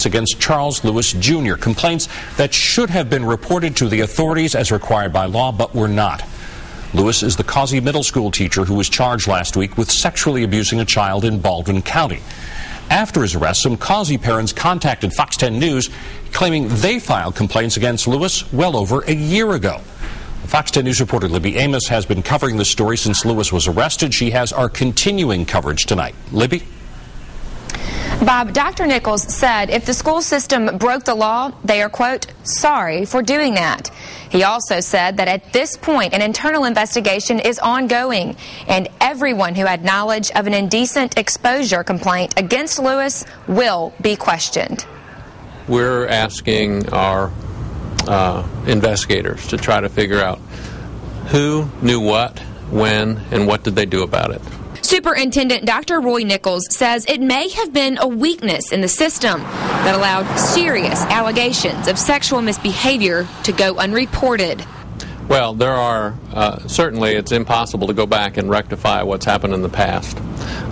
against Charles Lewis Jr., complaints that should have been reported to the authorities as required by law but were not. Lewis is the Causey Middle School teacher who was charged last week with sexually abusing a child in Baldwin County. After his arrest, some Causey parents contacted Fox 10 News claiming they filed complaints against Lewis well over a year ago. Fox 10 News reporter Libby Amos has been covering this story since Lewis was arrested. She has our continuing coverage tonight. Libby? Bob, Dr. Nichols said if the school system broke the law, they are, quote, sorry for doing that. He also said that at this point, an internal investigation is ongoing, and everyone who had knowledge of an indecent exposure complaint against Lewis will be questioned. We're asking our investigators to try to figure out who knew what, when, and what did they do about it. Superintendent Dr. Roy Nichols says it may have been a weakness in the system that allowed serious allegations of sexual misbehavior to go unreported. Well, there are, certainly it's impossible to go back and rectify what's happened in the past.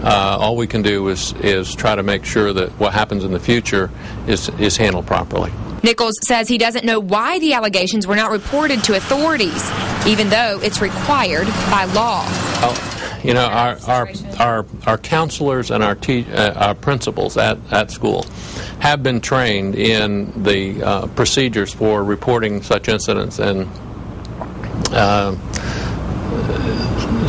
All we can do is try to make sure that what happens in the future is handled properly. Nichols says he doesn't know why the allegations were not reported to authorities, even though it's required by law. You know, our counselors and our principals at school have been trained in the procedures for reporting such incidents, and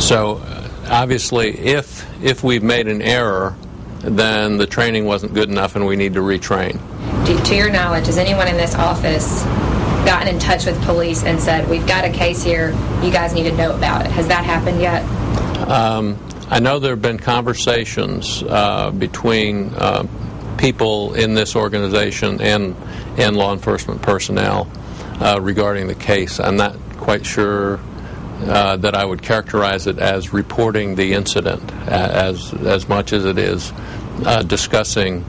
so obviously if we've made an error, then the training wasn't good enough and we need to retrain. To your knowledge, has anyone in this office gotten in touch with police and said, we've got a case here, you guys need to know about it? Has that happened yet? I know there have been conversations between people in this organization and law enforcement personnel regarding the case. I'm not quite sure that I would characterize it as reporting the incident as much as it is discussing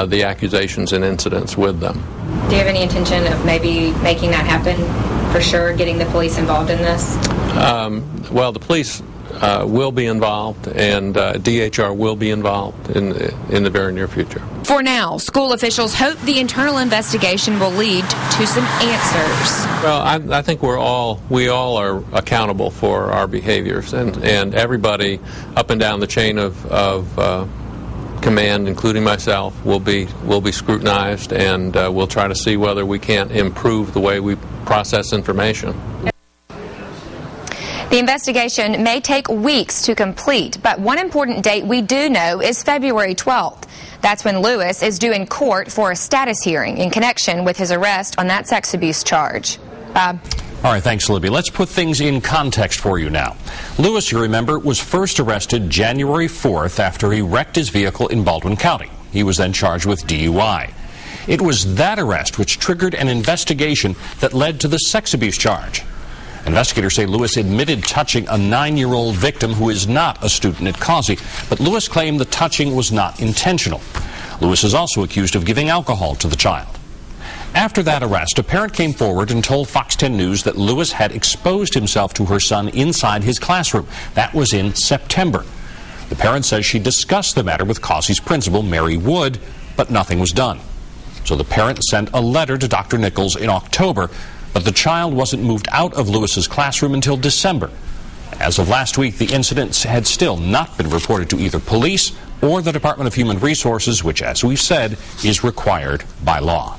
the accusations and incidents with them. Do you have any intention of maybe making that happen for sure, getting the police involved in this? Well, the police will be involved, and DHR will be involved in the very near future. For now, school officials hope the internal investigation will lead to some answers. Well, I think we all are accountable for our behaviors, and everybody up and down the chain of command, including myself, will be scrutinized, and we'll try to see whether we can't improve the way we process information. The investigation may take weeks to complete, but one important date we do know is February 12th. That's when Lewis is due in court for a status hearing in connection with his arrest on that sex abuse charge. Bob? All right, thanks, Libby. Let's put things in context for you now. Lewis, you remember, was first arrested January 4th after he wrecked his vehicle in Baldwin County. He was then charged with DUI. It was that arrest which triggered an investigation that led to the sex abuse charge. Investigators say Lewis admitted touching a 9-year-old victim who is not a student at Causey, but Lewis claimed the touching was not intentional. Lewis is also accused of giving alcohol to the child. After that arrest, a parent came forward and told Fox 10 News that Lewis had exposed himself to her son inside his classroom. That was in September. The parent says she discussed the matter with Causey's principal, Mary Wood, but nothing was done. So the parent sent a letter to Dr. Nichols in October, but the child wasn't moved out of Lewis's classroom until December. As of last week, the incident had still not been reported to either police or the Department of Human Resources, which, as we've said, is required by law.